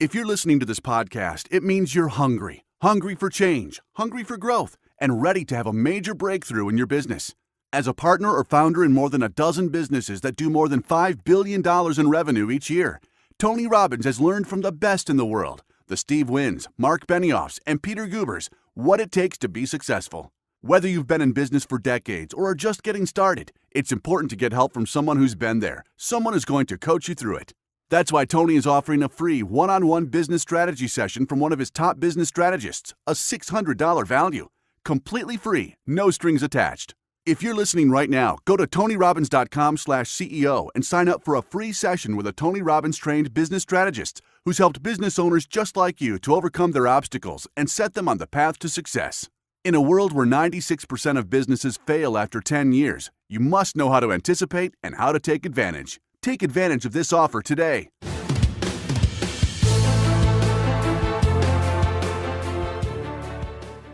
If you're listening to this podcast, it means you're hungry. Hungry for change, hungry for growth, and ready to have a major breakthrough in your business. As a partner or founder in more than a dozen businesses that do more than $5 billion in revenue each year, Tony Robbins has learned from the best in the world, the Steve Wyns, Mark Benioffs, and Peter Gubers, what it takes to be successful. Whether you've been in business for decades or are just getting started, it's important to get help from someone who's been there, someone who's going to coach you through it. That's why Tony is offering a free one-on-one business strategy session from one of his top business strategists, a $600 value. Completely free, no strings attached. If you're listening right now, go to TonyRobbins.com/CEO and sign up for a free session with a Tony Robbins trained business strategist who's helped business owners just like you to overcome their obstacles and set them on the path to success. In a world where 96% of businesses fail after 10 years, you must know how to anticipate and how to take advantage. Take advantage of this offer today.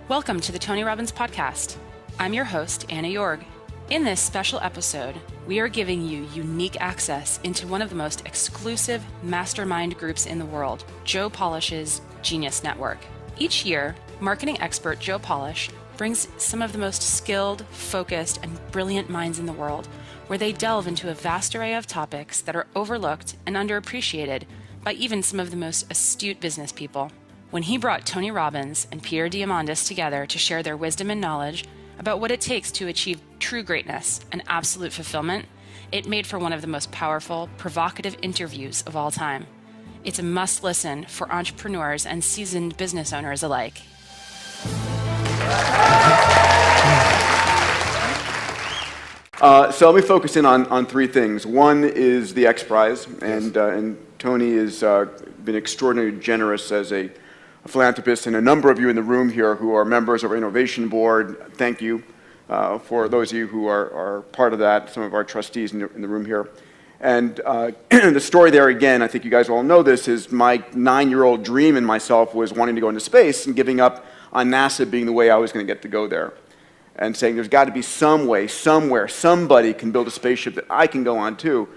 Welcome to the Tony Robbins Podcast. I'm your host, Anna Jorg. In this special episode, we are giving you unique access into one of the most exclusive mastermind groups in the world, Joe Polish's Genius Network. Each year, marketing expert Joe Polish brings some of the most skilled, focused, and brilliant minds in the world, where they delve into a vast array of topics that are overlooked and underappreciated by even some of the most astute business people. When he brought Tony Robbins and Peter Diamandis together to share their wisdom and knowledge about what it takes to achieve true greatness and absolute fulfillment, it made for one of the most powerful, provocative interviews of all time. It's a must-listen for entrepreneurs and seasoned business owners alike. So let me focus in on three things. One is the X Prize, and Tony has been extraordinarily generous as a philanthropist, and a number of you in the room here who are members of our innovation board, thank you for those of you who are part of that, some of our trustees in the room here. And the story there, again, I think you guys all know this, is my 9-year-old dream in myself was wanting to go into space and giving up on NASA being the way I was going to get to go there. And saying there's got to be some way, somewhere, somebody can build a spaceship that I can go on too.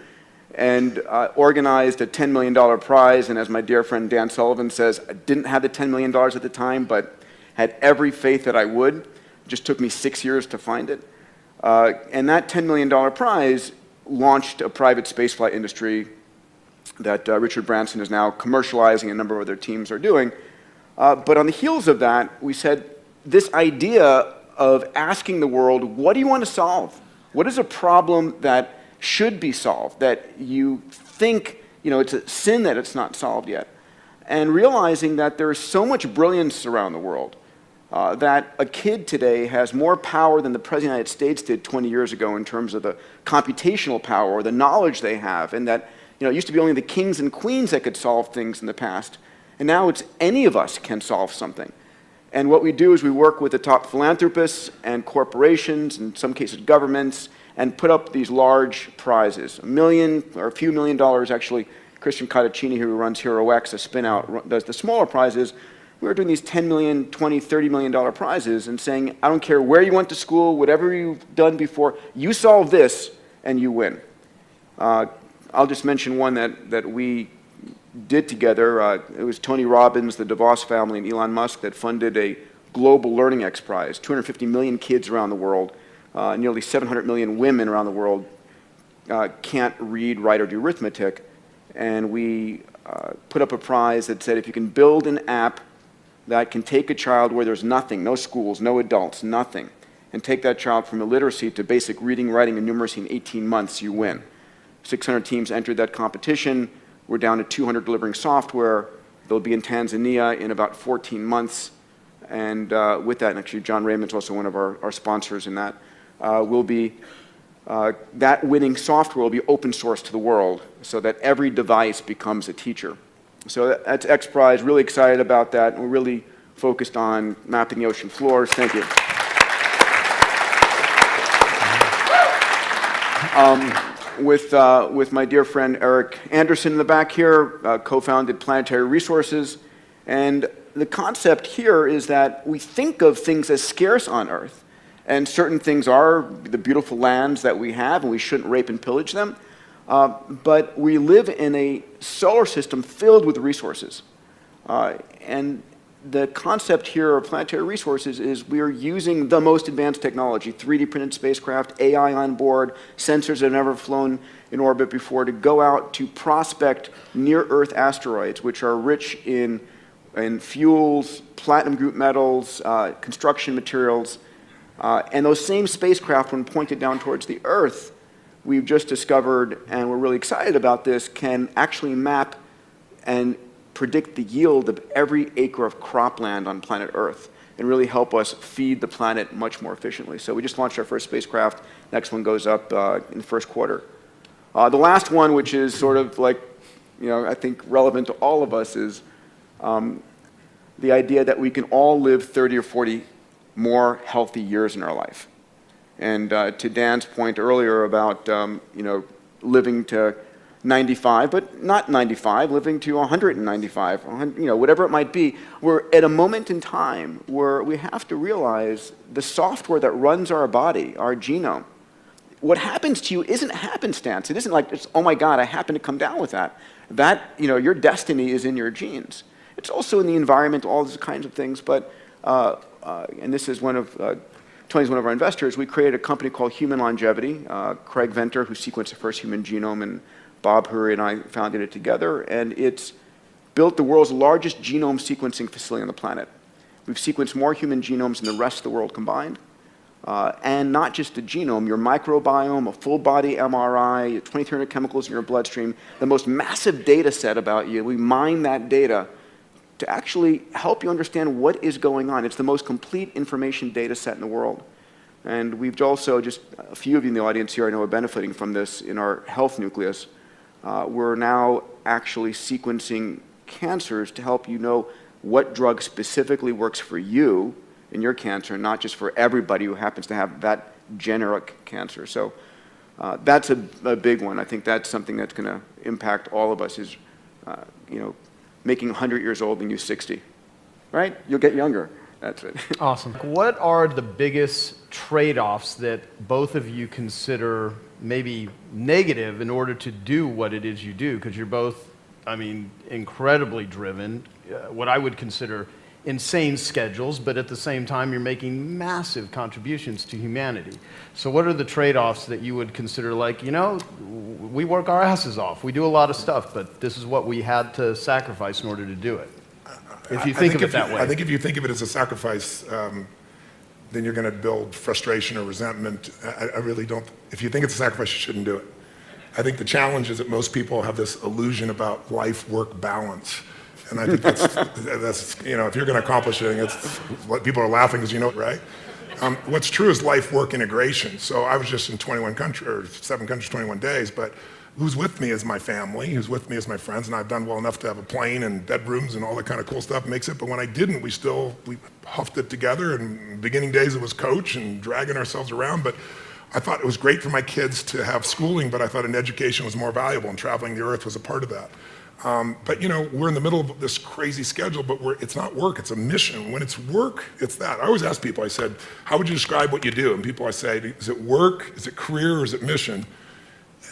And organized a $10 million prize, and as my dear friend Dan Sullivan says, I didn't have the $10 million at the time, but had every faith that I would. It just took me 6 years to find it. And that $10 million prize launched a private spaceflight industry that Richard Branson is now commercializing, and a number of other teams are doing. But on the heels of that, we said this idea of asking the world, what do you want to solve? What is a problem that should be solved, that you think, it's a sin that it's not solved yet? And realizing that there is so much brilliance around the world, that a kid today has more power than the President of the United States did 20 years ago in terms of the computational power or the knowledge they have, and that it used to be only the kings and queens that could solve things in the past, and now it's any of us can solve something. And what we do is we work with the top philanthropists and corporations, in some cases governments, and put up these large prizes, $1 million or a few $1 million actually. Christian Cottaccini, who runs HeroX, a spin-out, does the smaller prizes. We're doing these $10 million, $20, $30 million prizes and saying, I don't care where you went to school, whatever you've done before, you solve this and you win. I'll just mention one that we did together. It was Tony Robbins, the DeVos family, and Elon Musk that funded a global learning X Prize. 250 million kids around the world, nearly 700 million women around the world can't read, write, or do arithmetic. And we put up a prize that said if you can build an app that can take a child where there's nothing, no schools, no adults, nothing, and take that child from illiteracy to basic reading, writing, and numeracy in 18 months, you win. 600 teams entered that competition. We're down to 200 delivering software. They'll be in Tanzania in about 14 months. And with that, and actually John Raymond's also one of our sponsors in that, that winning software will be open source to the world so that every device becomes a teacher. So that's X Prize, really excited about that. And we're really focused on mapping the ocean floors. Thank you. With my dear friend Eric Anderson in the back here, co-founded Planetary Resources. And the concept here is that we think of things as scarce on Earth. And certain things are the beautiful lands that we have, and we shouldn't rape and pillage them. But we live in a solar system filled with resources. And the concept here of planetary resources is we are using the most advanced technology, 3D printed spacecraft, AI on board, sensors that have never flown in orbit before, to go out to prospect near-Earth asteroids, which are rich in fuels, platinum group metals, construction materials. And those same spacecraft, when pointed down towards the Earth, we've just discovered, and we're really excited about this, can actually map and predict the yield of every acre of cropland on planet Earth and really help us feed the planet much more efficiently. So we just launched our first spacecraft. Next one goes up in the first quarter. The last one, which is sort of like, I think relevant to all of us, is the idea that we can all live 30 or 40 more healthy years in our life. And to Dan's point earlier about living to 95, but not 95, living to 195, whatever it might be, we're at a moment in time where we have to realize the software that runs our body, our genome, what happens to you isn't happenstance. It isn't like, oh my God, I happen to come down with that. Your destiny is in your genes. It's also in the environment, all these kinds of things, but, and this is Tony's one of our investors. We created a company called Human Longevity. Craig Venter, who sequenced the first human genome, and Bob Hurry and I founded it together, and it's built the world's largest genome sequencing facility on the planet. We've sequenced more human genomes than the rest of the world combined. And not just the genome, your microbiome, a full body MRI, 2,300 chemicals in your bloodstream, the most massive data set about you. We mine that data to actually help you understand what is going on. It's the most complete information data set in the world. And we've also, just a few of you in the audience here I know are benefiting from this in our health nucleus. We're now actually sequencing cancers to help you know what drug specifically works for you in your cancer, not just for everybody who happens to have that generic cancer. So that's a big one. I think that's something that's going to impact all of us is, making 100 years old and you 60, right? You'll get younger. That's it. Awesome. What are the biggest trade-offs that both of you consider maybe negative in order to do what it is you do? Because you're both, incredibly driven, what I would consider insane schedules, but at the same time, you're making massive contributions to humanity. So what are the trade-offs that you would consider we work our asses off. We do a lot of stuff, but this is what we had to sacrifice in order to do it. If you think of it that way. I think if you think of it as a sacrifice, then you're going to build frustration or resentment. I really don't. If you think it's a sacrifice, you shouldn't do it. I think the challenge is that most people have this illusion about life-work balance. And I think that's if you're going to accomplish it, it's what people are laughing because right? What's true is life-work integration. So I was just in 7 countries, 21 days, but who's with me is my family, who's with me is my friends, and I've done well enough to have a plane and bedrooms and all that kind of cool stuff makes it, but when I didn't, we huffed it together, and in the beginning days it was coach and dragging ourselves around, but I thought it was great for my kids to have schooling, but I thought an education was more valuable, and traveling the earth was a part of that. But we're in the middle of this crazy schedule, but it's not work, it's a mission. When it's work, it's that. I always ask people, I said, how would you describe what you do? And people, I say, is it work, is it career, or is it mission?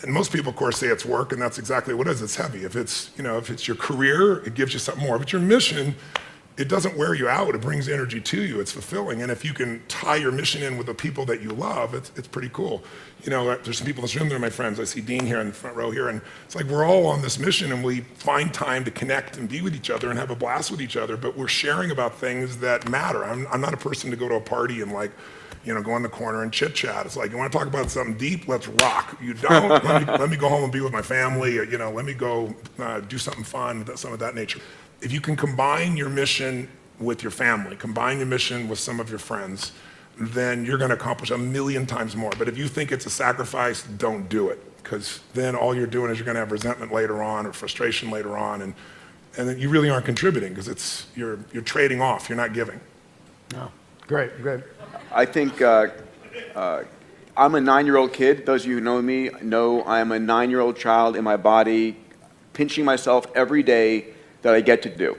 And most people, of course, say it's work, and that's exactly what it is. It's heavy. If it's your career, it gives you something more. If it's your mission, it doesn't wear you out. It brings energy to you. It's fulfilling. And if you can tie your mission in with the people that you love, it's pretty cool. There's some people in this room that are my friends. I see Dean here in the front row here, and it's like we're all on this mission, and we find time to connect and be with each other and have a blast with each other, but we're sharing about things that matter. I'm not a person to go to a party and go in the corner and chit chat. It's like, you want to talk about something deep? Let's rock. You don't? let me go home and be with my family. Or, let me go do something fun, some of that nature. If you can combine your mission with your family, combine your mission with some of your friends, then you're going to accomplish 1,000,000 times more. But if you think it's a sacrifice, don't do it, because then all you're doing is you're going to have resentment later on or frustration later on, and then you really aren't contributing because you're trading off. You're not giving. No. Great. I think I'm a 9-year-old kid. Those of you who know me know I'm a 9-year-old child in my body, pinching myself every day that I get to do.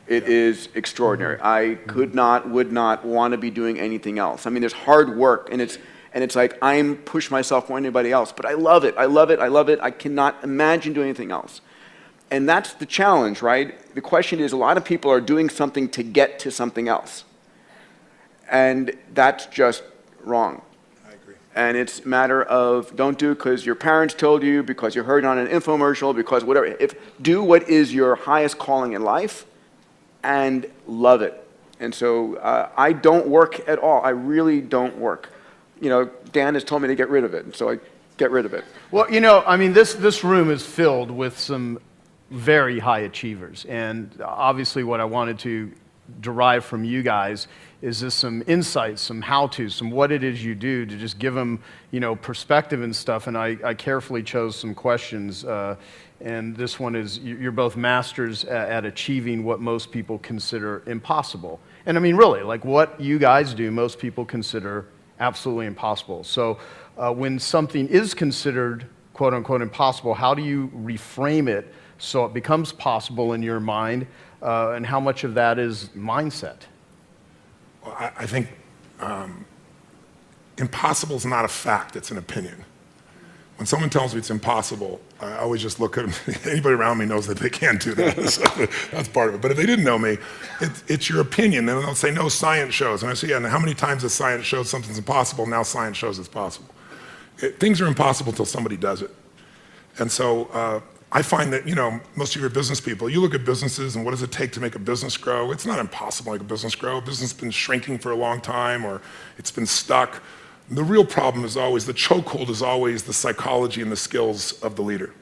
It is extraordinary. I would not want to be doing anything else. There's hard work, and it's like I'm pushing myself more than anybody else, but I love it. I cannot imagine doing anything else. And that's the challenge, right? The question is, a lot of people are doing something to get to something else. And that's just wrong. I agree. And it's a matter of don't do it because your parents told you, because you heard it on an infomercial, because whatever. Do what is your highest calling in life and love it. And so I don't work at all. I really don't work. Dan has told me to get rid of it, and so I get rid of it. Well, this room is filled with some very high achievers. And obviously what I wanted to derive from you guys is just some insights, some how-tos, some what it is you do to just give them, perspective and stuff. And I carefully chose some questions. And this one is, you're both masters at achieving what most people consider impossible. And I mean, really, like what you guys do, most people consider absolutely impossible. So when something is considered quote unquote impossible, how do you reframe it so it becomes possible in your mind? And how much of that is mindset? Well, I think impossible is not a fact, it's an opinion. When someone tells me it's impossible, I always just look at them. Anybody around me knows that they can't do that. So that's part of it. But if they didn't know me, it's your opinion. Then they'll say, no, science shows. And I say, yeah, and how many times has science showed something's impossible? Now science shows it's possible. Things are impossible until somebody does it. And so I find that, most of your business people, you look at businesses and what does it take to make a business grow? It's not impossible to make a business grow. A business has been shrinking for a long time, or it's been stuck. The real problem is always, the chokehold is always the psychology and the skills of the leader.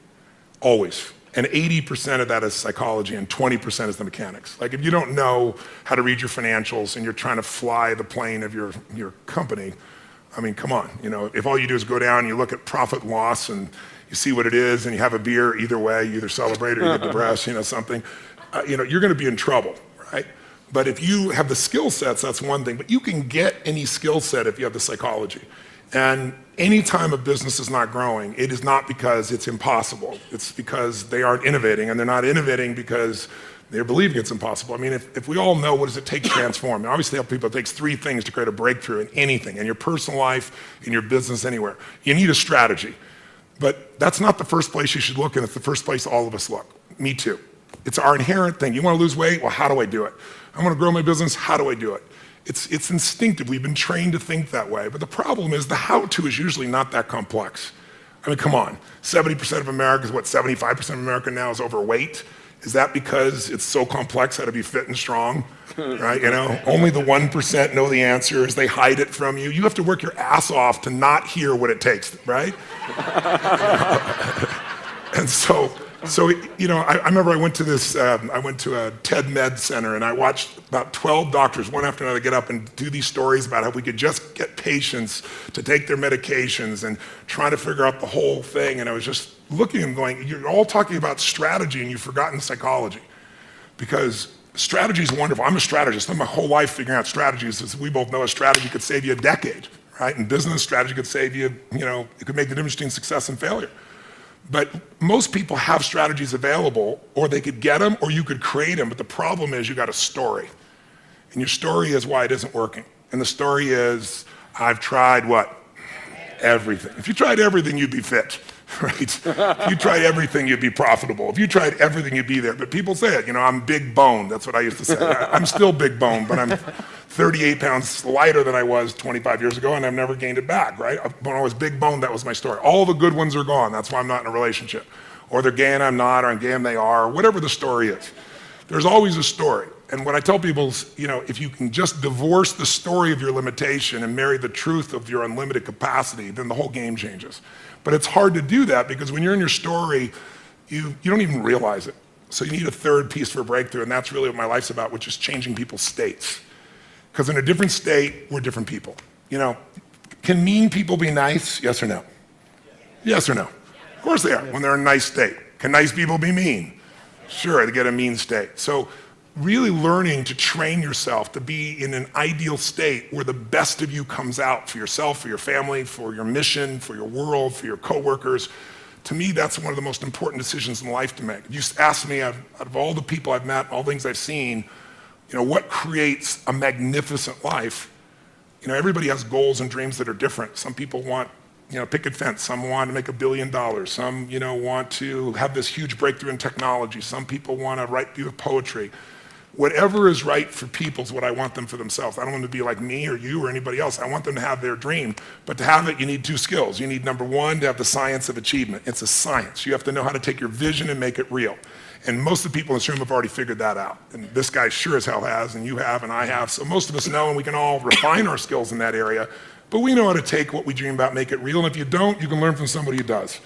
Always. And 80% of that is psychology and 20% is the mechanics. Like if you don't know how to read your financials and you're trying to fly the plane of your company, I mean, come on. If all you do is go down and you look at profit and loss and you see what it is and you have a beer, either way, you either celebrate or you get depressed, something, you're going to be in trouble, right? But if you have the skill sets, that's one thing. But you can get any skill set if you have the psychology. And anytime a business is not growing, it is not because it's impossible. It's because they aren't innovating, and they're not innovating because they're believing it's impossible. I mean, if we all know what does it take to transform, I always tell people it takes 3 things to create a breakthrough in anything, in your personal life, in your business, anywhere. You need a strategy. But that's not the first place you should look, and it's the first place all of us look. Me too. It's our inherent thing. You want to lose weight? Well, how do I do it? I want to grow my business. How do I do it? It's instinctive. We've been trained to think that way. But the problem is the how-to is usually not that complex. I mean, come on. 70% of America is 75% of America now is overweight. Is that because it's so complex how to be fit and strong? Right? Only the 1% know the answers. They hide it from you. You have to work your ass off to not hear what it takes, right? And so I remember I went to a TED Med Center and I watched about 12 doctors, one after another, get up and do these stories about how we could just get patients to take their medications and trying to figure out the whole thing. And I was just looking and going, you're all talking about strategy and you've forgotten psychology. Because strategy is wonderful. I'm a strategist. I spent my whole life figuring out strategies. As we both know, a strategy could save you a decade, right? In business, strategy could save you, it could make the difference between success and failure. But most people have strategies available, or they could get them, or you could create them. But the problem is you got a story. And your story is why it isn't working. And the story is, I've tried what? Everything. If you tried everything, you'd be fit, right? If you tried everything, you'd be profitable. If you tried everything, you'd be there. But people say it, I'm big boned. That's what I used to say. I'm still big boned, but I'm 38 pounds lighter than I was 25 years ago, and I've never gained it back, right? When I was big boned, that was my story. All the good ones are gone. That's why I'm not in a relationship. Or they're gay and I'm not, or I'm gay and they are, or whatever the story is. There's always a story. And what I tell people is, if you can just divorce the story of your limitation and marry the truth of your unlimited capacity, then the whole game changes. But it's hard to do that because when you're in your story, you don't even realize it. So you need a third piece for a breakthrough, and that's really what my life's about, which is changing people's states. Because in a different state, we're different people. Can mean people be nice? Yes or no? Yes or no? Of course they are, when they're in a nice state. Can nice people be mean? Sure, they get a mean state. So really learning to train yourself to be in an ideal state where the best of you comes out for yourself, for your family, for your mission, for your world, for your coworkers. To me, that's one of the most important decisions in life to make. If you ask me, out of all the people I've met, all the things I've seen, what creates a magnificent life? Everybody has goals and dreams that are different. Some people want, picket fence. Some want to make $1 billion. Some, want to have this huge breakthrough in technology. Some people want to write beautiful poetry. Whatever is right for people is what I want them for themselves. I don't want them to be like me or you or anybody else. I want them to have their dream. But to have it, you need 2 skills. You need, number 1, to have the science of achievement. It's a science. You have to know how to take your vision and make it real. And most of the people in this room have already figured that out. And this guy sure as hell has, and you have, and I have. So most of us know, and we can all refine our skills in that area. But we know how to take what we dream about, make it real. And if you don't, you can learn from somebody who does.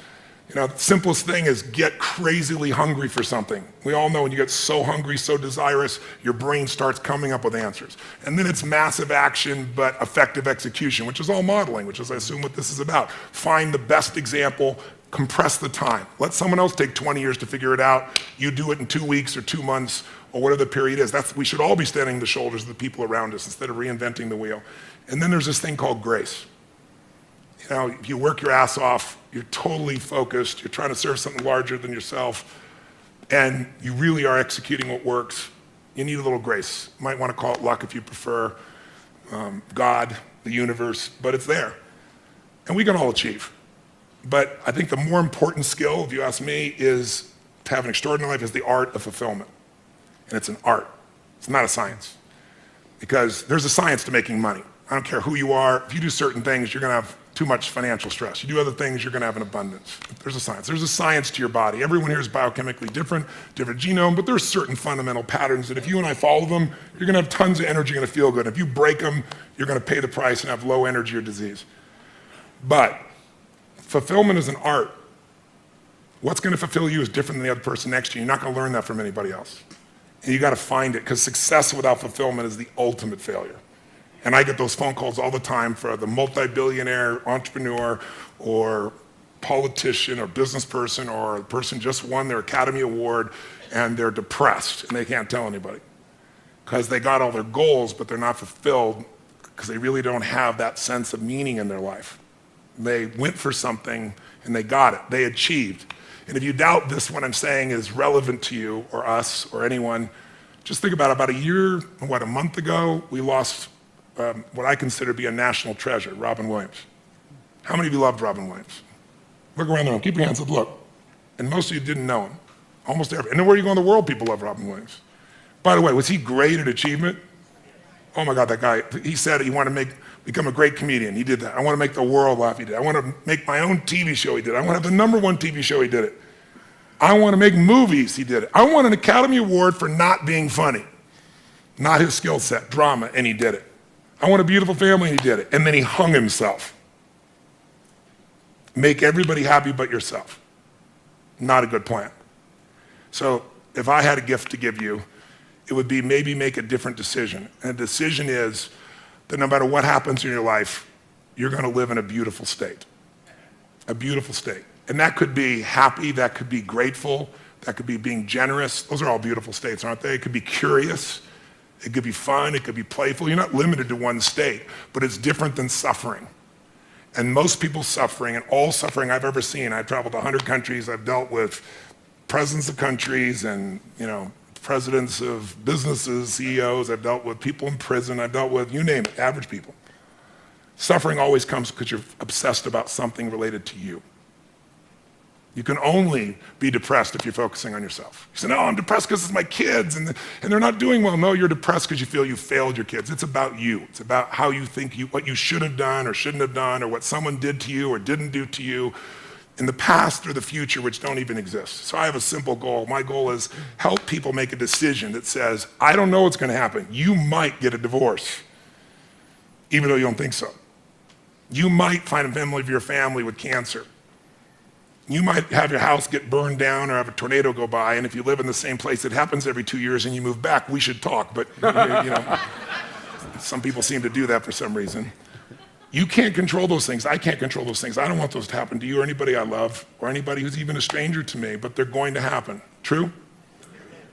The simplest thing is get crazily hungry for something. We all know when you get so hungry, so desirous, your brain starts coming up with answers. And then it's massive action, but effective execution, which is all modeling, which is, I assume, what this is about. Find the best example, compress the time. Let someone else take 20 years to figure it out. You do it in 2 weeks or 2 months or whatever the period is. We should all be standing on the shoulders of the people around us instead of reinventing the wheel. And then there's this thing called grace. If you work your ass off, you're totally focused, you're trying to serve something larger than yourself, and you really are executing what works, you need a little grace. You might want to call it luck if you prefer, God, the universe, but it's there. And we can all achieve. But I think the more important skill, if you ask me, is to have an extraordinary life is the art of fulfillment. And it's an art. It's not a science. Because there's a science to making money. I don't care who you are. If you do certain things, you're going to have too much financial stress. You do other things, you're going to have an abundance. There's a science. There's a science to your body. Everyone here is biochemically different genome, but there's certain fundamental patterns that if you and I follow them, you're going to have tons of energy, you're going to feel good. If you break them, you're going to pay the price and have low energy or disease. But fulfillment is an art. What's going to fulfill you is different than the other person next to you. You're not going to learn that from anybody else. And you got to find it, because success without fulfillment is the ultimate failure. And I get those phone calls all the time for the multi-billionaire entrepreneur or politician or business person or the person just won their Academy Award and they're depressed and they can't tell anybody because they got all their goals, but they're not fulfilled because they really don't have that sense of meaning in their life. They went for something and they got it. They achieved. And if you doubt this, what I'm saying is relevant to you or us or anyone, just think about a month ago, we lost what I consider to be a national treasure, Robin Williams. How many of you loved Robin Williams? Look around the room, keep your hands up, look. And most of you didn't know him, almost every. And where you go in the world, people love Robin Williams. By the way, was he great at achievement? Oh my God, that guy, he said he wanted to become a great comedian, he did that. I want to make the world laugh, he did. I want to make my own TV show, he did. I want to have the #1 TV show, he did it. I want to make movies, he did it. I want an Academy Award for not being funny. Not his skill set, drama, and he did it. I want a beautiful family, and he did it. And then he hung himself. Make everybody happy but yourself. Not a good plan. So if I had a gift to give you, it would be maybe make a different decision. And the decision is that no matter what happens in your life, you're going to live in a beautiful state. A beautiful state. And that could be happy, that could be grateful, that could be being generous. Those are all beautiful states, aren't they? It could be curious. It could be fun, it could be playful. You're not limited to one state, but it's different than suffering. And most people's suffering, and all suffering I've ever seen, I've traveled to 100 countries, I've dealt with presidents of countries and presidents of businesses, CEOs, I've dealt with people in prison, I've dealt with, you name it, average people. Suffering always comes because you're obsessed about something related to you. You can only be depressed if you're focusing on yourself. You say, no, I'm depressed because it's my kids and they're not doing well. No, you're depressed because you feel you failed your kids. It's about you. It's about how you think what you should have done or shouldn't have done or what someone did to you or didn't do to you in the past or the future, which don't even exist. So I have a simple goal. My goal is help people make a decision that says, I don't know what's going to happen. You might get a divorce, even though you don't think so. You might find a member of your family with cancer. You might have your house get burned down or have a tornado go by, and if you live in the same place, it happens every 2 years and you move back, we should talk, but some people seem to do that for some reason. You can't control those things. I can't control those things. I don't want those to happen to you or anybody I love or anybody who's even a stranger to me, but they're going to happen. True?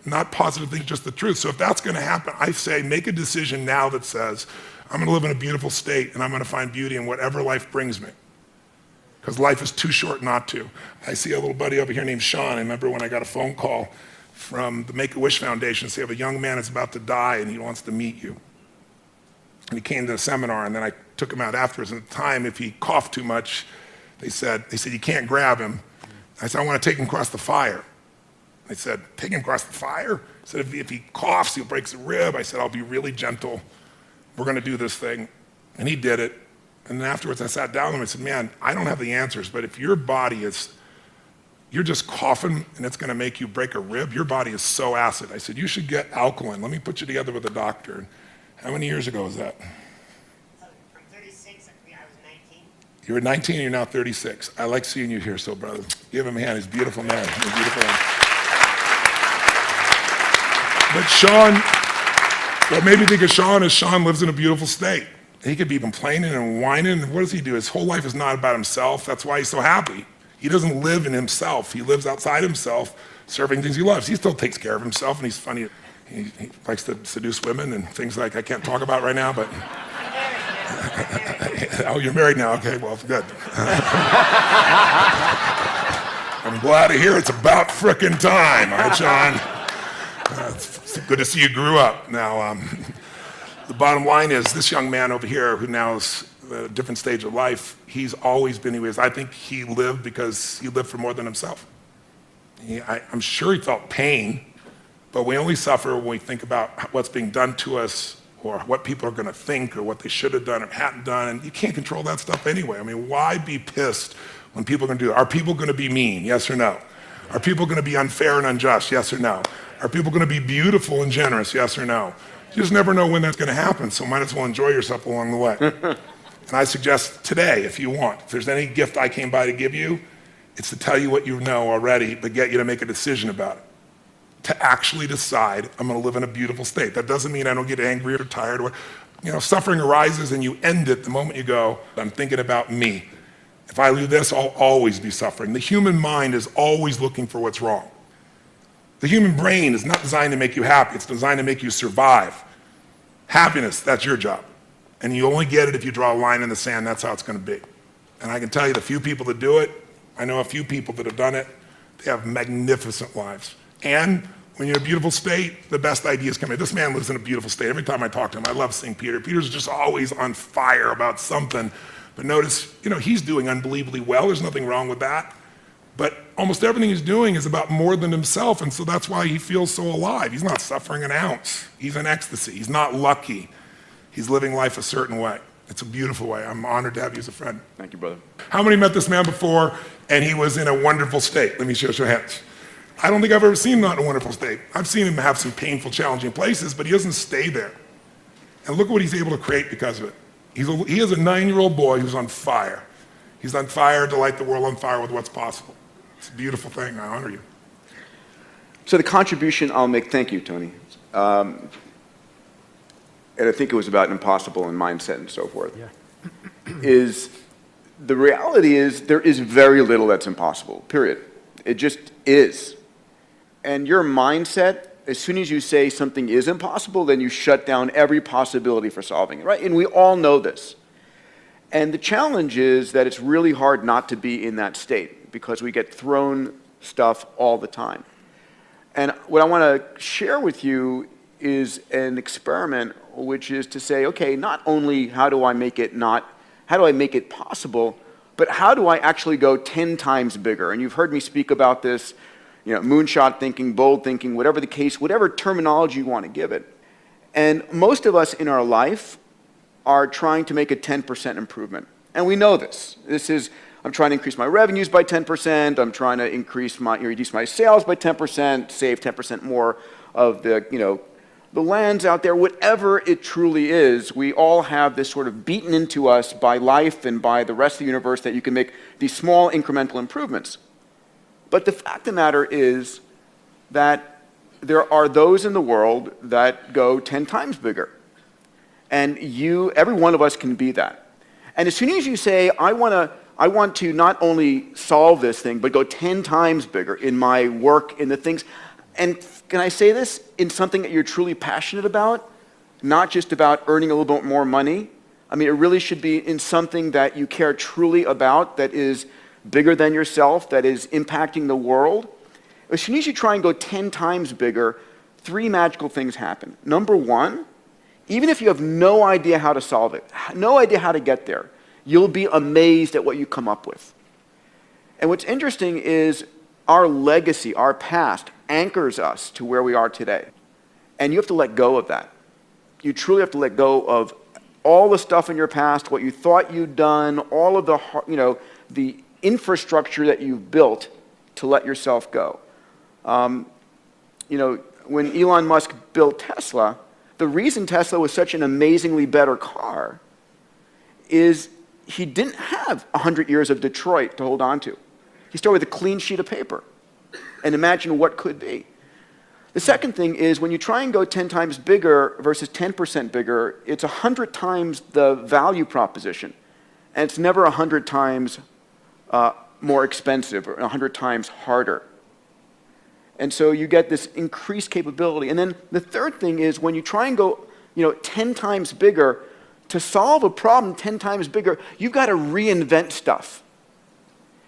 Not positive things, just the truth. So if that's going to happen, I say make a decision now that says, I'm going to live in a beautiful state and I'm going to find beauty in whatever life brings me. Because life is too short not to. I see a little buddy over here named Sean. I remember when I got a phone call from the Make-A-Wish Foundation saying, a young man is about to die and he wants to meet you. And he came to a seminar and then I took him out afterwards. And at the time, if he coughed too much, They said, you can't grab him. I said, I want to take him across the fire. They said, take him across the fire? I said, if he coughs, he'll break a rib. I said, I'll be really gentle. We're going to do this thing. And he did it. And then afterwards, I sat down with him and said, man, I don't have the answers, but if your body is, you're just coughing and it's going to make you break a rib, your body is so acid. I said, you should get alkaline. Let me put you together with a doctor. How many years ago was that? From 36, I was 19. You were 19 and you're now 36. I like seeing you here, so brother. Give him a hand. He's a beautiful man. He's a beautiful man. But Sean, what made me think of Sean is Sean lives in a beautiful state. He could be complaining and whining. What does he do? His whole life is not about himself. That's why he's so happy. He doesn't live in himself. He lives outside himself, serving things he loves. He still takes care of himself, and he's funny. He likes to seduce women and things like I can't talk about right now, but... Oh, you're married now? Okay, well, good. I'm glad to hear it's about frickin' time. All right, Sean? It's good to see you grew up. Now, the bottom line is this young man over here who now is at a different stage of life, he's always been who he is. I think he lived because he lived for more than himself. I'm sure he felt pain, but we only suffer when we think about what's being done to us or what people are going to think or what they should have done or hadn't done, and you can't control that stuff anyway. I mean, why be pissed when people are going to do it? Are people going to be mean? Yes or no? Are people going to be unfair and unjust? Yes or no? Are people going to be beautiful and generous? Yes or no? You just never know when that's going to happen, so might as well enjoy yourself along the way. And I suggest today, if you want, if there's any gift I came by to give you, it's to tell you what you know already, but get you to make a decision about it. To actually decide, I'm going to live in a beautiful state. That doesn't mean I don't get angry or tired. Suffering arises and you end it the moment you go, I'm thinking about me. If I do this, I'll always be suffering. The human mind is always looking for what's wrong. The human brain is not designed to make you happy. It's designed to make you survive. Happiness, that's your job. And you only get it if you draw a line in the sand. That's how it's going to be. And I can tell you the few people that do it, I know a few people that have done it, they have magnificent lives. And when you're in a beautiful state, the best ideas come in. This man lives in a beautiful state. Every time I talk to him, I love seeing Peter. Peter's just always on fire about something. But notice, he's doing unbelievably well. There's nothing wrong with that. But almost everything he's doing is about more than himself, and so that's why he feels so alive. He's not suffering an ounce. He's in ecstasy. He's not lucky. He's living life a certain way. It's a beautiful way. I'm honored to have you as a friend. Thank you, brother. How many met this man before and he was in a wonderful state? Let me show your hands. I don't think I've ever seen him not in a wonderful state. I've seen him have some painful, challenging places, but he doesn't stay there. And look what he's able to create because of it. He is a 9-year-old boy who's on fire. He's on fire to light the world on fire with what's possible. It's a beautiful thing. I honor you. So the contribution I'll make, thank you, Tony. And I think it was about impossible and mindset and so forth. Yeah. Is the reality is there is very little that's impossible, period. It just is. And your mindset, as soon as you say something is impossible, then you shut down every possibility for solving it, right? And we all know this. And the challenge is that it's really hard not to be in that state because we get thrown stuff all the time. And what I want to share with you is an experiment, which is to say, okay, not only how do I make it possible, but how do I actually go 10 times bigger? And you've heard me speak about this, moonshot thinking, bold thinking, whatever the case, whatever terminology you want to give it. And most of us in our life are trying to make a 10% improvement. And we know this. I'm trying to increase my revenues by 10%. I'm trying to reduce my sales by 10%, save 10% more of the lands out there. Whatever it truly is, we all have this sort of beaten into us by life and by the rest of the universe that you can make these small incremental improvements. But the fact of the matter is that there are those in the world that go 10 times bigger. And every one of us can be that. And as soon as you say, I want to not only solve this thing, but go 10 times bigger in my work, in the things, and can I say this, in something that you're truly passionate about, not just about earning a little bit more money. I mean, it really should be in something that you care truly about, that is bigger than yourself, that is impacting the world. As soon as you try and go 10 times bigger, 3 magical things happen. Number one, even if you have no idea how to solve it, no idea how to get there, you'll be amazed at what you come up with. And what's interesting is our legacy, our past, anchors us to where we are today. And you have to let go of that. You truly have to let go of all the stuff in your past, what you thought you'd done, all of the, the infrastructure that you've built to let yourself go. When Elon Musk built Tesla, the reason Tesla was such an amazingly better car is he didn't have 100 years of Detroit to hold on to. He started with a clean sheet of paper and imagine what could be. The second thing is when you try and go 10 times bigger versus 10% bigger, it's 100 times the value proposition. And it's never 100 times more expensive or 100 times harder. And so you get this increased capability. And then the third thing is when you try and go 10 times bigger, to solve a problem 10 times bigger, you've got to reinvent stuff.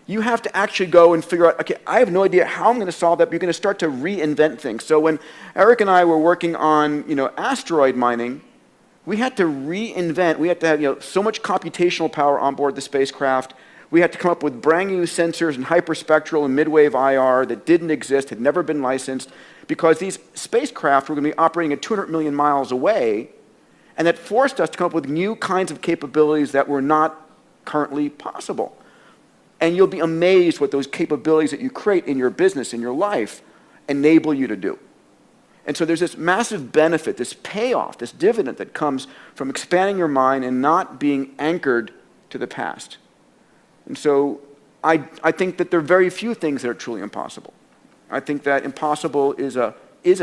You have to actually go and figure out, okay, I have no idea how I'm going to solve that, but you're going to start to reinvent things. So when Eric and I were working on, asteroid mining, we had to reinvent. We had to have, so much computational power on board the spacecraft. We had to come up with brand new sensors and hyperspectral and midwave IR that didn't exist, had never been licensed, because these spacecraft were going to be operating at 200 million miles away, and that forced us to come up with new kinds of capabilities that were not currently possible. And you'll be amazed what those capabilities that you create in your business, in your life, enable you to do. And so there's this massive benefit, this payoff, this dividend that comes from expanding your mind and not being anchored to the past. And so I think that there are very few things that are truly impossible. I think that impossible is a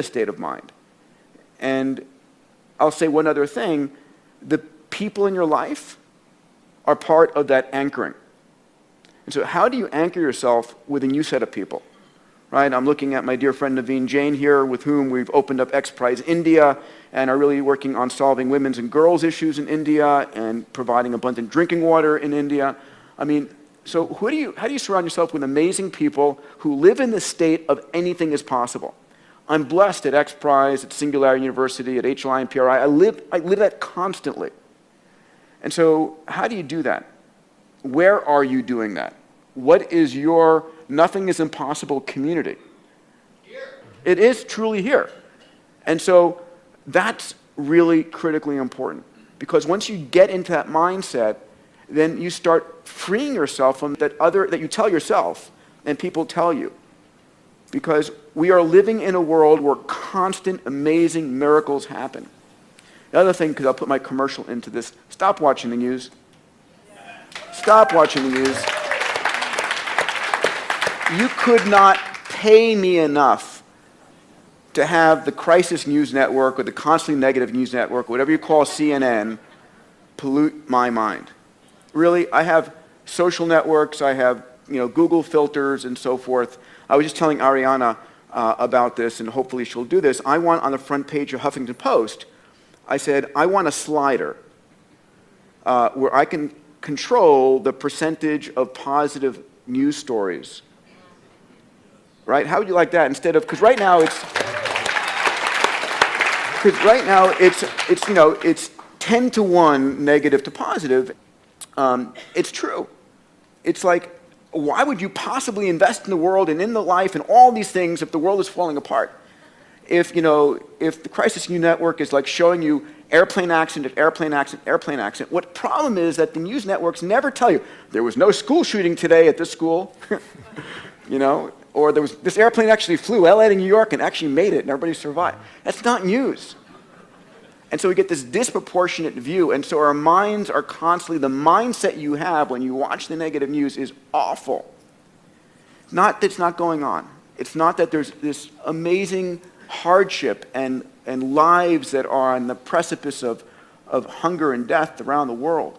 state of mind. And I'll say one other thing. The people in your life are part of that anchoring. And so how do you anchor yourself with a new set of people? Right? I'm looking at my dear friend Naveen Jain here, with whom we've opened up X Prize India and are really working on solving women's and girls' issues in India and providing abundant drinking water in India. So how do you surround yourself with amazing people who live in the state of anything is possible? I'm blessed at X Prize, at Singularity University, at HLI and PRI. I live that constantly. And so how do you do that? Where are you doing that? What is your nothing is impossible community? Here. It is truly here. And so that's really critically important, because once you get into that mindset, then you start freeing yourself from that you tell yourself and people tell you. Because we are living in a world where constant, amazing miracles happen. The other thing, because I'll put my commercial into this, stop watching the news. Stop watching the news. You could not pay me enough to have the Crisis News Network or the Constantly Negative News Network, whatever you call CNN, pollute my mind. Really, I have social networks, I have Google filters and so forth. I was just telling Ariana about this, and hopefully she'll do this. I want on the front page of Huffington Post, I said, I want a slider where I can control the percentage of positive news stories. Right? How would you like that instead of, because right now it's 10 to 1 negative to positive. It's true. It's like, why would you possibly invest in the world and in the life and all these things if the world is falling apart? If the Crisis News Network is like showing you airplane accident, airplane accident, airplane accident, what problem is that the news networks never tell you, there was no school shooting today at this school, or there was, this airplane actually flew LA to New York and actually made it and everybody survived. That's not news. And so we get this disproportionate view, and so our minds are constantly, the mindset you have when you watch the negative news is awful. Not that it's not going on. It's not that there's this amazing hardship and lives that are on the precipice of hunger and death around the world.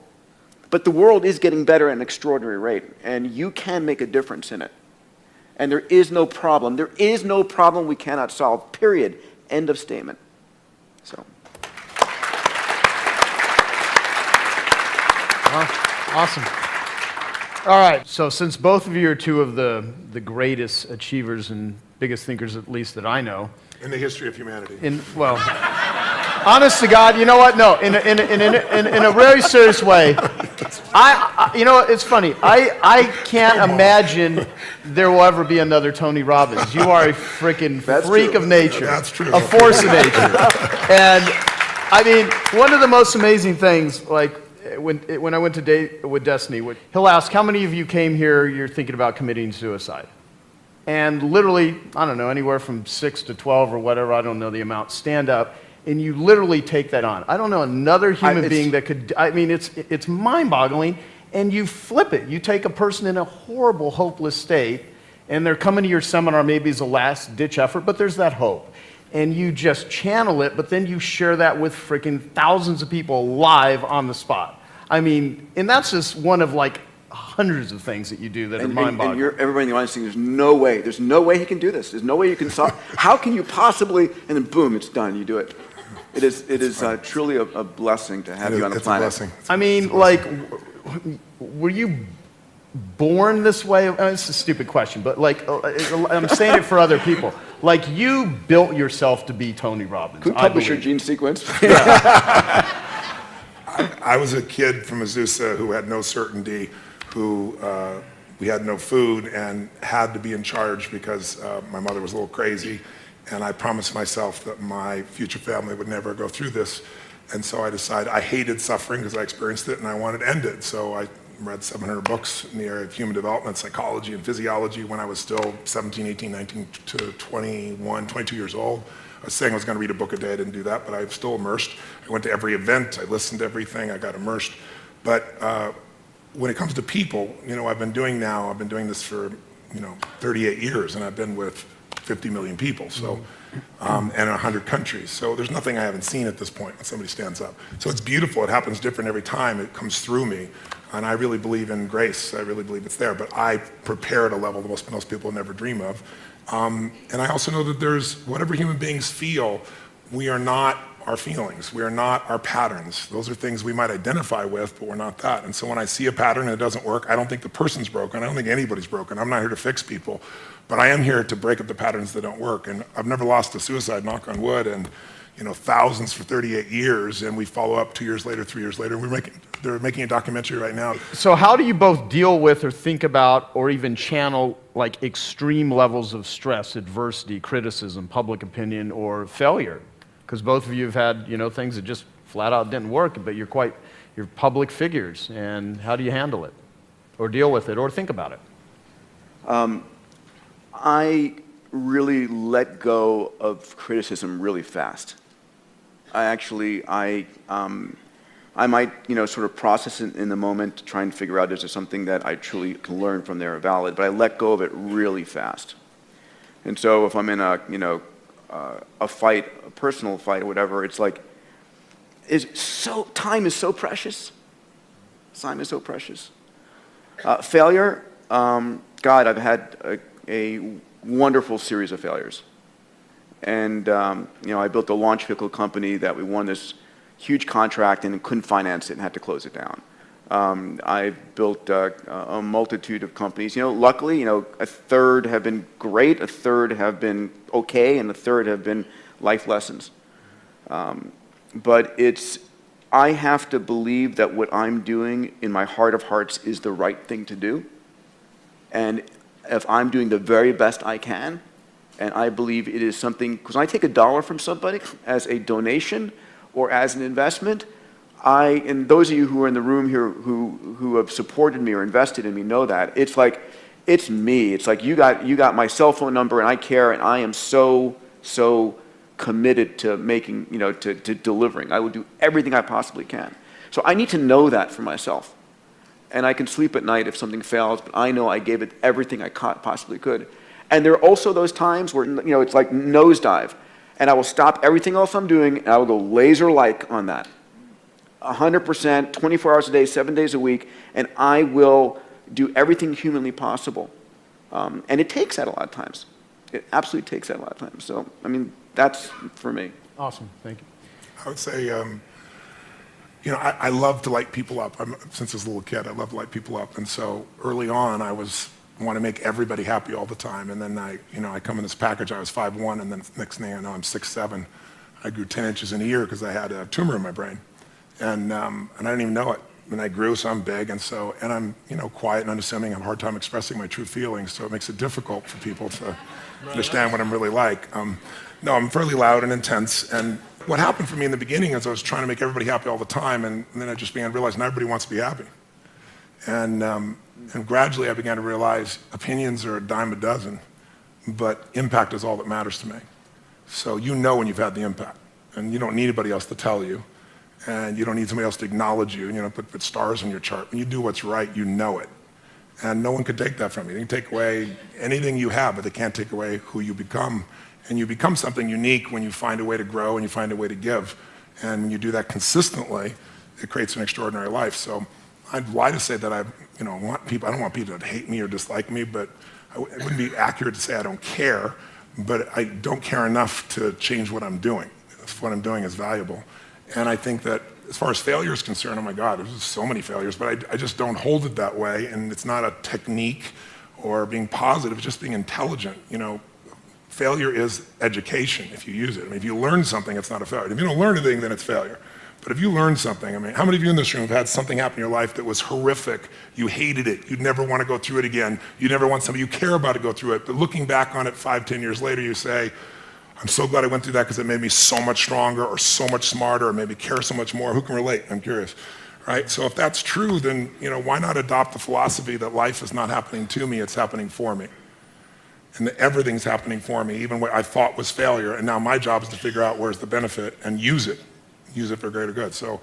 But the world is getting better at an extraordinary rate, and you can make a difference in it. And there is no problem. There is no problem we cannot solve, period. End of statement. So. Awesome. All right, so since both of you are two of the greatest achievers and biggest thinkers, at least that I know. In the history of humanity. honest to God, you know what? No, in a very serious way, you know, it's funny. I can't imagine there will ever be another Tony Robbins. You are a freaking freak of nature. That's true. A force of nature. And I mean, one of the most amazing things, like when I went to date with Destiny, he'll ask, how many of you came here, you're thinking about committing suicide? And literally, I don't know, anywhere from 6 to 12 or whatever, I don't know the amount, stand up, and you literally take that on. I don't know another human being that could, I mean, it's mind-boggling, and you flip it. You take a person in a horrible, hopeless state, and they're coming to your seminar maybe as a last-ditch effort, but there's that hope. And you just channel it, but then you share that with freaking thousands of people live on the spot. I mean, and that's just one of like hundreds of things that you do that are mind-boggling. And everybody in the audience saying, there's no way he can do this. There's no way you can solve. How can you possibly? And then boom, it's done. You do it. It is truly a blessing to have you on the planet. It's a blessing. I mean, like, were you born this way? It's a stupid question, but like, I'm saying it for other people. Like, you built yourself to be Tony Robbins. Who published your gene sequence? I was a kid from Azusa who had no certainty, who we had no food and had to be in charge because my mother was a little crazy, and I promised myself that my future family would never go through this. And so I decided I hated suffering because I experienced it and I wanted to end it. So I read 700 books in the area of human development, psychology, and physiology when I was still 17, 18, 19 to 21, 22 years old. I was saying I was going to read a book a day. I didn't do that, but I was still immersed. I went to every event. I listened to everything. I got immersed. But when it comes to people, you know, I've been doing this for, 38 years, and I've been with 50 million people, so, and 100 countries. So there's nothing I haven't seen at this point when somebody stands up. So it's beautiful. It happens different every time. It comes through me. And I really believe in grace. I really believe it's there. But I prepare at a level that most people never dream of. And I also know that there's, whatever human beings feel, we are not our feelings. We are not our patterns. Those are things we might identify with, but we're not that. And so when I see a pattern and it doesn't work, I don't think the person's broken. I don't think anybody's broken. I'm not here to fix people. But I am here to break up the patterns that don't work. And I've never lost to suicide, knock on wood, and thousands for 38 years, and we follow up 2 years later, 3 years later. They're making a documentary right now. So how do you both deal with or think about or even channel like extreme levels of stress, adversity, criticism, public opinion, or failure? Because both of you have had, things that just flat out didn't work, but you're public figures, and how do you handle it or deal with it or think about it? I really let go of criticism really fast. I might, sort of process it in the moment to try and figure out is there something that I truly can learn from there valid, but I let go of it really fast. And so if I'm in a fight, a personal fight or whatever, it's like, time is so precious. Time is so precious. Failure, God, I've had a wonderful series of failures. And, I built a launch vehicle company that we won this huge contract and couldn't finance it and had to close it down. I've built a multitude of companies. Luckily, a third have been great, a third have been okay, and a third have been life lessons. But I have to believe that what I'm doing in my heart of hearts is the right thing to do. And if I'm doing the very best I can, and I believe it is something, because when I take $1 from somebody as a donation or as an investment, and those of you who are in the room here who have supported me or invested in me know that. It's like, it's me. It's like you got my cell phone number and I care, and I am so committed to making, to delivering. I will do everything I possibly can. So I need to know that for myself. And I can sleep at night if something fails, but I know I gave it everything I possibly could. And there are also those times where, it's like nosedive. And I will stop everything else I'm doing, and I will go laser-like on that. 100%, 24 hours a day, 7 days a week, and I will do everything humanly possible. And it takes that a lot of times. It absolutely takes that a lot of times. So, that's for me. Awesome, thank you. I would say, I love to light people up. Since I was a little kid, I love to light people up. And so early on, I want to make everybody happy all the time. And then I come in this package, I was 5'1", and then next thing I know, I'm 6'7". I grew 10 inches in a year because I had a tumor in my brain. And I didn't even know it. And I grew, so I'm big, and I'm, quiet and unassuming. I have a hard time expressing my true feelings, so it makes it difficult for people to understand what I'm really like. No, I'm fairly loud and intense, and what happened for me in the beginning is I was trying to make everybody happy all the time, and then I just began to realize not everybody wants to be happy. And gradually I began to realize opinions are a dime a dozen, but impact is all that matters to me. So when you've had the impact, and you don't need anybody else to tell you. And you don't need somebody else to acknowledge you, put stars on your chart. When you do what's right, you know it. And no one can take that from you. They can take away anything you have, but they can't take away who you become. And you become something unique when you find a way to grow and you find a way to give. And when you do that consistently, it creates an extraordinary life. So I'd lie to say that I don't want people to hate me or dislike me, but it wouldn't be accurate to say I don't care, but I don't care enough to change what I'm doing. If what I'm doing is valuable. And I think that as far as failure is concerned, oh my God, there's so many failures, but I just don't hold it that way. And it's not a technique or being positive, it's just being intelligent. Failure is education if you use it. If you learn something, it's not a failure. If you don't learn anything, then it's failure. But if you learn something, how many of you in this room have had something happen in your life that was horrific? You hated it. You'd never want to go through it again. You never want somebody you care about to go through it. But looking back on it 5, 10 years later, you say, I'm so glad I went through that because it made me so much stronger or so much smarter or maybe care so much more. Who can relate? I'm curious, right? So if that's true, then why not adopt the philosophy that life is not happening to me, it's happening for me. And that everything's happening for me, even what I thought was failure. And now my job is to figure out where's the benefit and use it for greater good. So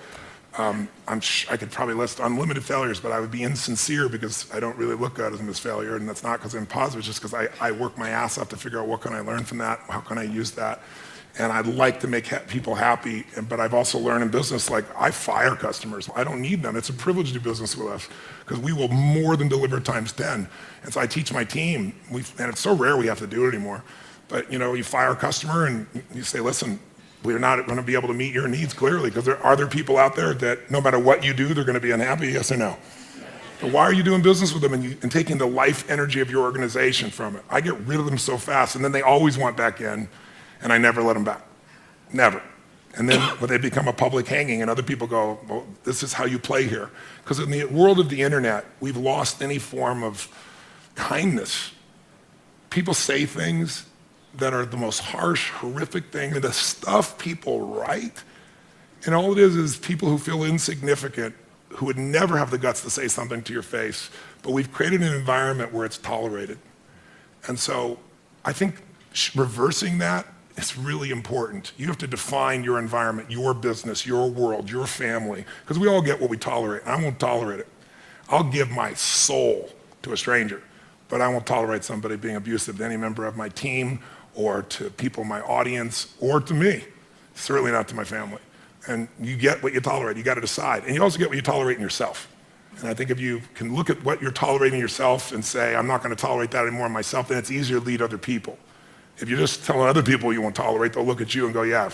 I could probably list unlimited failures, but I would be insincere because I don't really look at them as failure, and that's not because I'm positive, it's just because I work my ass off to figure out what can I learn from that, how can I use that, and I'd like to make people happy, but I've also learned in business, I fire customers. I don't need them. It's a privilege to do business with us because we will more than deliver times 10. And so I teach my team, and it's so rare we have to do it anymore, but you fire a customer and you say, listen, we're not going to be able to meet your needs clearly because are there people out there that no matter what you do, they're going to be unhappy, yes or no? But why are you doing business with them and taking the life energy of your organization from it? I get rid of them so fast, and then they always want back in, and I never let them back. Never. And then when they become a public hanging and other people go, well, this is how you play here. Because in the world of the internet, we've lost any form of kindness. People say things that are the most harsh, horrific thing, and the stuff people write. And all it is people who feel insignificant, who would never have the guts to say something to your face, but we've created an environment where it's tolerated. And so I think reversing that is really important. You have to define your environment, your business, your world, your family, because we all get what we tolerate. I won't tolerate it. I'll give my soul to a stranger, but I won't tolerate somebody being abusive to any member of my team or to people in my audience, or to me, certainly not to my family. And you get what you tolerate, you gotta decide. And you also get what you tolerate in yourself. And I think if you can look at what you're tolerating yourself and say, I'm not gonna tolerate that anymore in myself, then it's easier to lead other people. If you're just telling other people you won't tolerate, they'll look at you and go, yeah,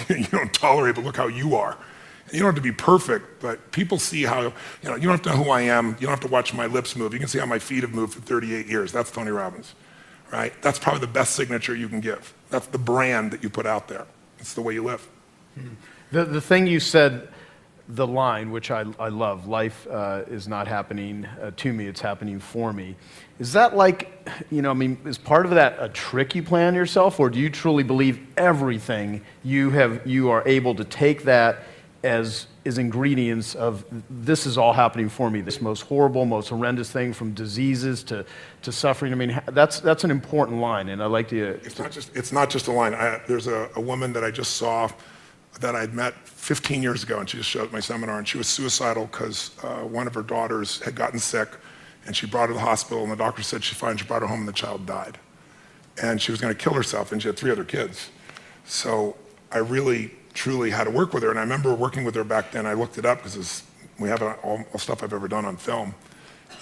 you don't tolerate, but look how you are. And you don't have to be perfect, but people see how, you don't have to know who I am, you don't have to watch my lips move, you can see how my feet have moved for 38 years, that's Tony Robbins. Right? That's probably the best signature you can give. That's the brand that you put out there. It's the way you live. The thing you said, the line, which I love, life is not happening to me, it's happening for me. Is that is part of that a trick you play on yourself, or do you truly believe everything you are able to take that as ingredients of this is all happening for me, this most horrible, most horrendous thing, from diseases to suffering? That's an important line, and I like to... It's not just a line. There's a woman that I just saw that I'd met 15 years ago, and she just showed up at my seminar, and she was suicidal because one of her daughters had gotten sick, and she brought her to the hospital, and the doctor said she brought her home and the child died. And she was going to kill herself, and she had 3 other kids. So I really, truly had to work with her, and I remember working with her back then. I looked it up because we have all stuff I've ever done on film.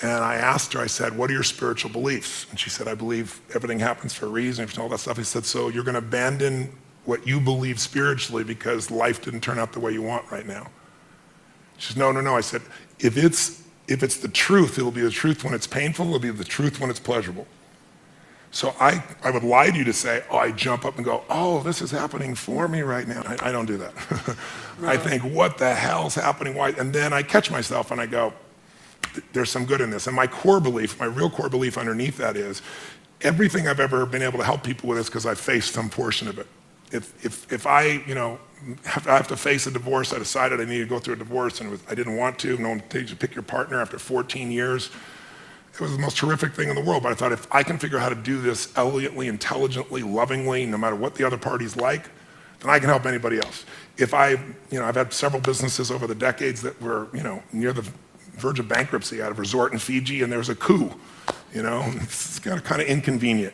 And I asked her, I said, what are your spiritual beliefs? And she said, I believe everything happens for a reason, and all that stuff. I said, so you're going to abandon what you believe spiritually because life didn't turn out the way you want right now? She said, no. I said, if it's the truth, it'll be the truth when it's painful, it'll be the truth when it's pleasurable. So I would lie to you to say, oh, I jump up and go, oh, this is happening for me right now. I don't do that. I think, what the hell's happening? Why? And then I catch myself and I go, there's some good in this. And my core belief, my real core belief underneath that is, everything I've ever been able to help people with is because I've faced some portion of it. If I, have to face a divorce, I decided I needed to go through a divorce and I didn't want to. No one takes you to pick your partner after 14 years. It was the most horrific thing in the world, but I thought, if I can figure out how to do this elegantly, intelligently, lovingly, no matter what the other party's like, then I can help anybody else. If I've had several businesses over the decades that were, near the verge of bankruptcy. I had a resort in Fiji and there was a coup, it's kind of inconvenient,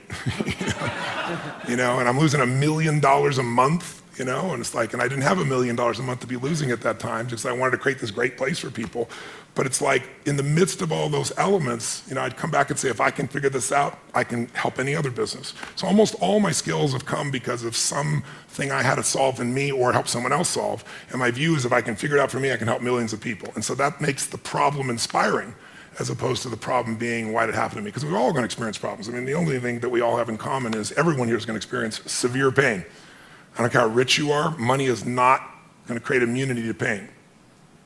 and I'm losing $1 million a month, and it's like, and I didn't have $1 million a month to be losing at that time, just I wanted to create this great place for people. But it's like, in the midst of all those elements, I'd come back and say, if I can figure this out, I can help any other business. So almost all my skills have come because of something I had to solve in me or help someone else solve. And my view is, if I can figure it out for me, I can help millions of people. And so that makes the problem inspiring, as opposed to the problem being, why did it happen to me? Because we're all going to experience problems. I mean, the only thing that we all have in common is everyone here is going to experience severe pain. I don't care how rich you are, money is not going to create immunity to pain.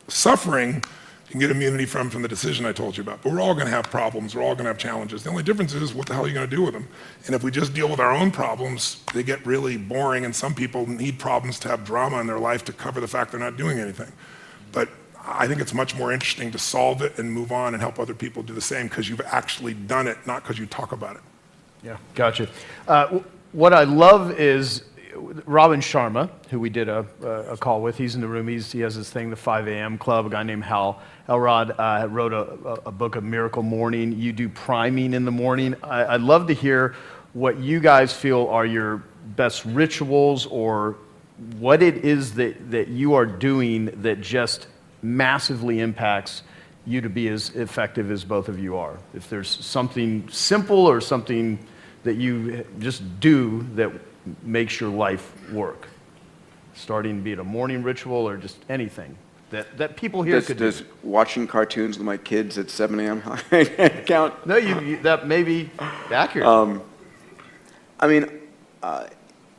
Suffering, you can get immunity from the decision I told you about. But we're all going to have problems. We're all going to have challenges. The only difference is, what the hell are you going to do with them? And if we just deal with our own problems, they get really boring, and some people need problems to have drama in their life to cover the fact they're not doing anything. But I think it's much more interesting to solve it and move on and help other people do the same, because you've actually done it, not because you talk about it. Yeah, gotcha. What I love is Robin Sharma, who we did a call with. He's in the room. He has this thing, the 5 a.m. Club. A guy named Hal Elrod wrote a book of Miracle Morning. You do priming in the morning. I'd love to hear what you guys feel are your best rituals, or what it is that you are doing that just massively impacts you to be as effective as both of you are. If there's something simple or something that you just do that makes your life work, starting, be it a morning ritual or just anything that people here could do. Does watching cartoons with my kids at 7 a.m. count? No, that may be accurate.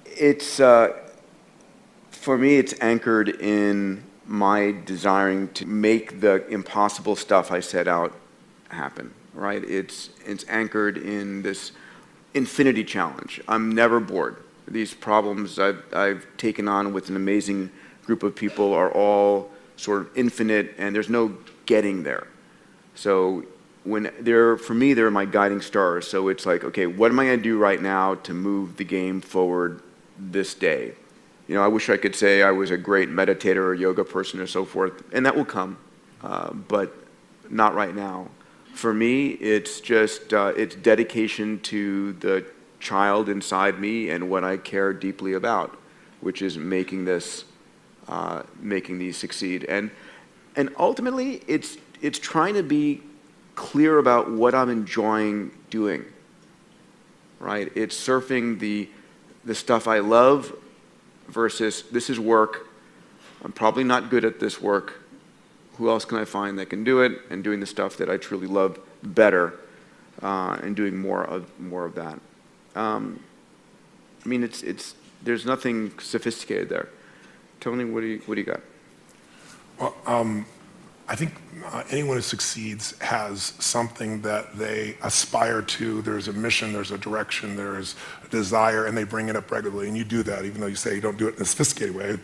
It's for me, it's anchored in my desiring to make the impossible stuff I set out happen, right? It's anchored in this infinity challenge. I'm never bored. These problems I've taken on with an amazing group of people are all sort of infinite, and there's no getting there. So for me, they're my guiding stars. So it's like, okay, what am I going to do right now to move the game forward this day? I wish I could say I was a great meditator or yoga person or so forth, and that will come, but not right now. For me, it's just it's dedication to the child inside me and what I care deeply about, which is making these succeed. And ultimately, it's trying to be clear about what I'm enjoying doing, right? It's surfing the stuff I love versus, this is work. I'm probably not good at this work. Who else can I find that can do it? And doing the stuff that I truly love better, and doing more of that. There's nothing sophisticated there. Tony, what do you got? Well, I think anyone who succeeds has something that they aspire to. There's a mission, there's a direction, there's a desire, and they bring it up regularly. And you do that, even though you say you don't do it in a sophisticated way.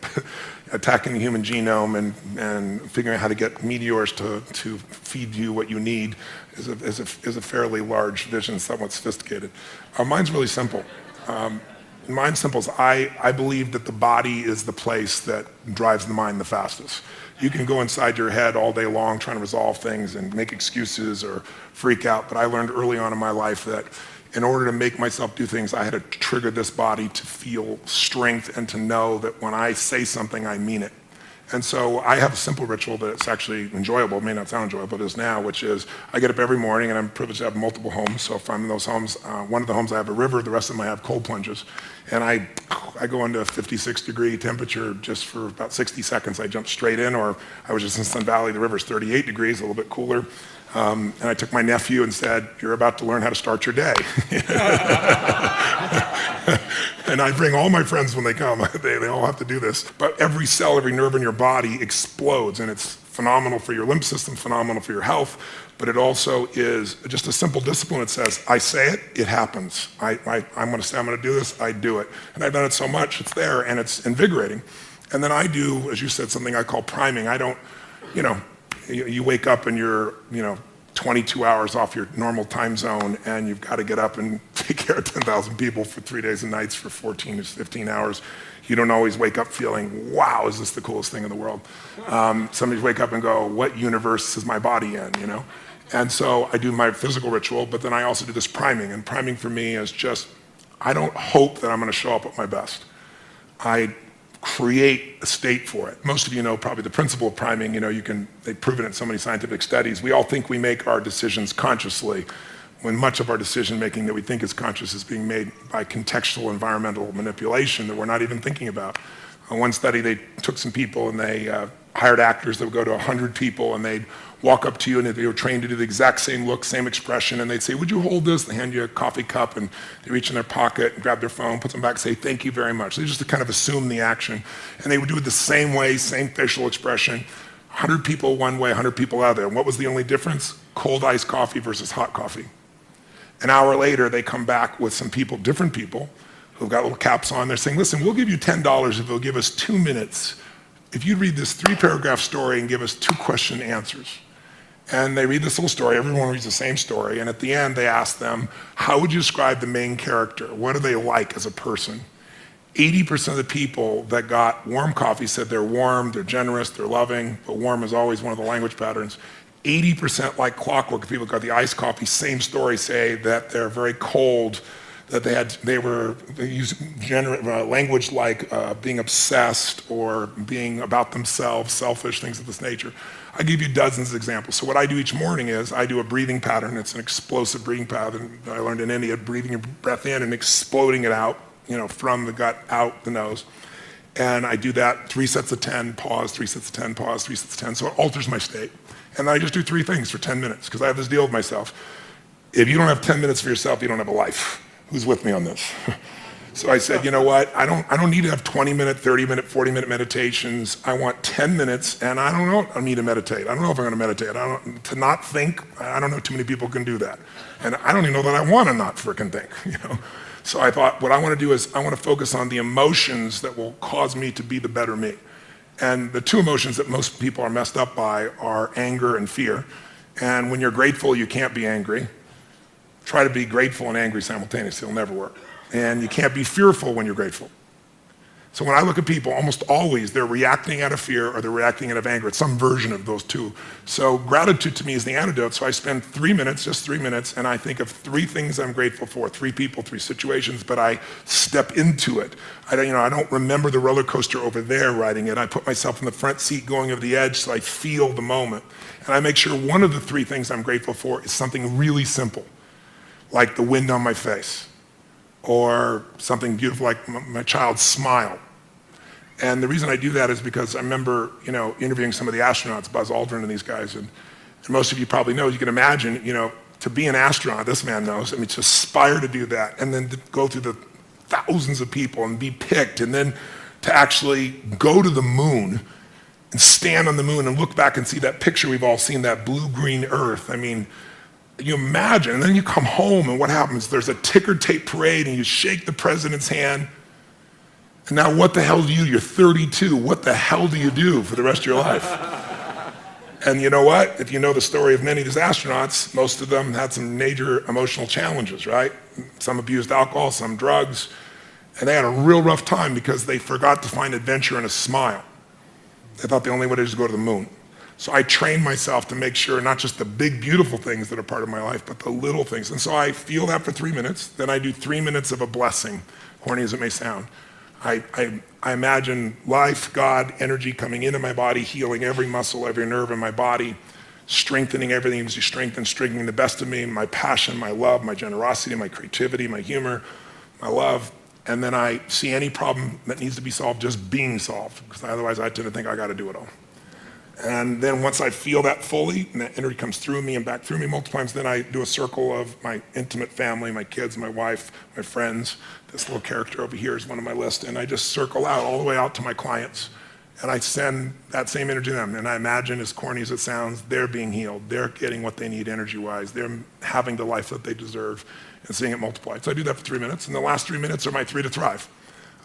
Attacking the human genome and figuring out how to get meteors to feed you what you need is a fairly large vision, somewhat sophisticated. Mine's really simple. Mine's simple is I believe that the body is the place that drives the mind the fastest. You can go inside your head all day long trying to resolve things and make excuses or freak out, but I learned early on in my life that in order to make myself do things, I had to trigger this body to feel strength and to know that when I say something, I mean it. And so I have a simple ritual that's actually enjoyable. It may not sound enjoyable, but it is now, which is I get up every morning, and I'm privileged to have multiple homes. So if I'm in those homes, one of the homes I have a river, the rest of them I have cold plunges. And I go into a 56-degree temperature just for about 60 seconds. I jump straight in, or I was just in Sun Valley, the river's 38 degrees, a little bit cooler. And I took my nephew and said, "You're about to learn how to start your day." And I bring all my friends when they come. They all have to do this. But every cell, every nerve in your body explodes, and it's phenomenal for your lymph system, phenomenal for your health, but it also is just a simple discipline that says, I say it, it happens. I'm going to say I'm going to do this, I do it. And I've done it so much, it's there, and it's invigorating. And then I do, as you said, something I call priming. I don't, you wake up and you're, 22 hours off your normal time zone, and you've got to get up and take care of 10,000 people for 3 days and nights for 14 to 15 hours. You don't always wake up feeling, wow, is this the coolest thing in the world? Some wake up and go, what universe is my body in, And so I do my physical ritual, but then I also do this priming. And priming for me is just, I don't hope that I'm going to show up at my best. I create a state for it. Most of you know probably the principle of priming. They've proven it in so many scientific studies. We all think we make our decisions consciously, when much of our decision making that we think is conscious is being made by contextual environmental manipulation that we're not even thinking about. On one study, they took some people and they hired actors that would go to 100 people, and they'd walk up to you, and they were trained to do the exact same look, same expression, and they'd say, "Would you hold this?" They hand you a coffee cup, and they reach in their pocket and grab their phone, put them back, say, "Thank you very much." They just kind of assume the action, and they would do it the same way, same facial expression. 100 people one way, 100 people out there. And what was the only difference? Cold iced coffee versus hot coffee. An hour later, they come back with some people, different people, who've got little caps on. They're saying, "Listen, we'll give you $10 if you'll give us 2 minutes. If you read this 3-paragraph story and give us 2 question answers." And they read this little story, everyone reads the same story, and at the end they ask them, how would you describe the main character? What are they like as a person? 80% of the people that got warm coffee said they're warm, they're generous, they're loving, but warm is always one of the language patterns. 80% like clockwork, people got the iced coffee, same story, say that they're very cold, that they use language like being obsessed or being about themselves, selfish, things of this nature. I give you dozens of examples. So what I do each morning is I do a breathing pattern. It's an explosive breathing pattern that I learned in India, breathing your breath in and exploding it out, from the gut, out the nose. And I do that 3 sets of 10, pause, 3 sets of 10, pause, 3 sets of 10. So it alters my state. And then I just do 3 things for 10 minutes because I have this deal with myself. If you don't have 10 minutes for yourself, you don't have a life. Who's with me on this? So I said, you know what? I don't need to have 20-minute, 30-minute, 40-minute meditations. I want 10 minutes, and I don't know if I need to meditate. I don't know if I'm going to meditate. To not think, I don't know too many people can do that. And I don't even know that I want to not frickin' think, So I thought what I want to do is I want to focus on the emotions that will cause me to be the better me. And the 2 emotions that most people are messed up by are anger and fear. And when you're grateful, you can't be angry. Try to be grateful and angry simultaneously, it'll never work. And you can't be fearful when you're grateful. So when I look at people, almost always they're reacting out of fear or they're reacting out of anger. It's some version of those 2. So gratitude to me is the antidote. So I spend 3 minutes, just 3 minutes, and I think of 3 things I'm grateful for, 3 people, 3 situations, but I step into it. I don't remember the roller coaster over there riding it. I put myself in the front seat going over the edge so I feel the moment. And I make sure one of the 3 things I'm grateful for is something really simple, like the wind on my face, or something beautiful like my child's smile. And the reason I do that is because I remember, interviewing some of the astronauts, Buzz Aldrin and these guys, and most of you probably know, you can imagine, to be an astronaut, this man knows, to aspire to do that, and then to go through the thousands of people and be picked, and then to actually go to the moon and stand on the moon and look back and see that picture we've all seen, that blue-green Earth. You imagine, and then you come home and what happens? There's a ticker tape parade and you shake the president's hand. And now what the hell do you do? You're 32. What the hell do you do for the rest of your life? And you know what? If you know the story of many of these astronauts, most of them had some major emotional challenges, right? Some abused alcohol, some drugs. And they had a real rough time because they forgot to find adventure in a smile. They thought the only way to do is go to the moon. So I trained myself to make sure not just the big, beautiful things that are part of my life, but the little things. And so I feel that for 3 minutes. Then I do 3 minutes of a blessing, corny as it may sound. I imagine life, God, energy coming into my body, healing every muscle, every nerve in my body, strengthening everything that needs to be strengthened, strengthening the best of me, my passion, my love, my generosity, my creativity, my humor, my love. And then I see any problem that needs to be solved just being solved, because otherwise I tend to think I got to do it all. And then once I feel that fully, and that energy comes through me and back through me multiple times, then I do a circle of my intimate family, my kids, my wife, my friends. This little character over here is one of my list. And I just circle out all the way out to my clients. And I send that same energy to them. And I imagine, as corny as it sounds, they're being healed. They're getting what they need energy-wise. They're having the life that they deserve and seeing it multiplied. So I do that for 3 minutes. And the last 3 minutes are my 3 to thrive.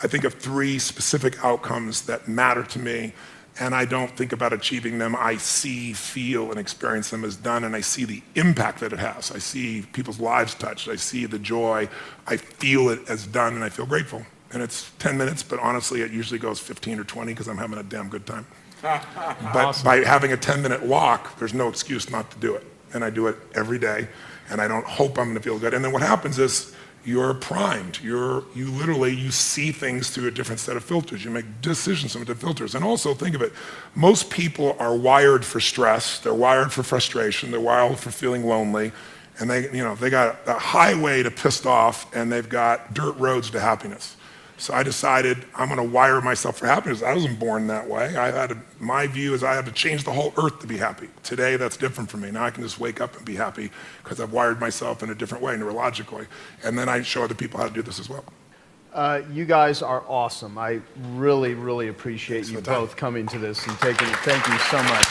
I think of 3 specific outcomes that matter to me, and I don't think about achieving them. I see, feel, and experience them as done, and I see the impact that it has. I see people's lives touched. I see the joy. I feel it as done, and I feel grateful. And it's 10 minutes, but honestly, it usually goes 15 or 20 because I'm having a damn good time. But by having a 10-minute walk, there's no excuse not to do it. And I do it every day, and I don't hope I'm going to feel good. And then what happens is you're primed. You see things through a different set of filters. You make decisions through different filters. And also think of it, most people are wired for stress. They're wired for frustration. They're wired for feeling lonely. And they got a highway to pissed off, and they've got dirt roads to happiness. So I decided I'm going to wire myself for happiness. I wasn't born that way. My view is I had to change the whole earth to be happy. Today, that's different for me. Now I can just wake up and be happy because I've wired myself in a different way, neurologically. And then I show other people how to do this as well. You guys are awesome. I really, really appreciate you both coming to this and taking it. Thank you so much.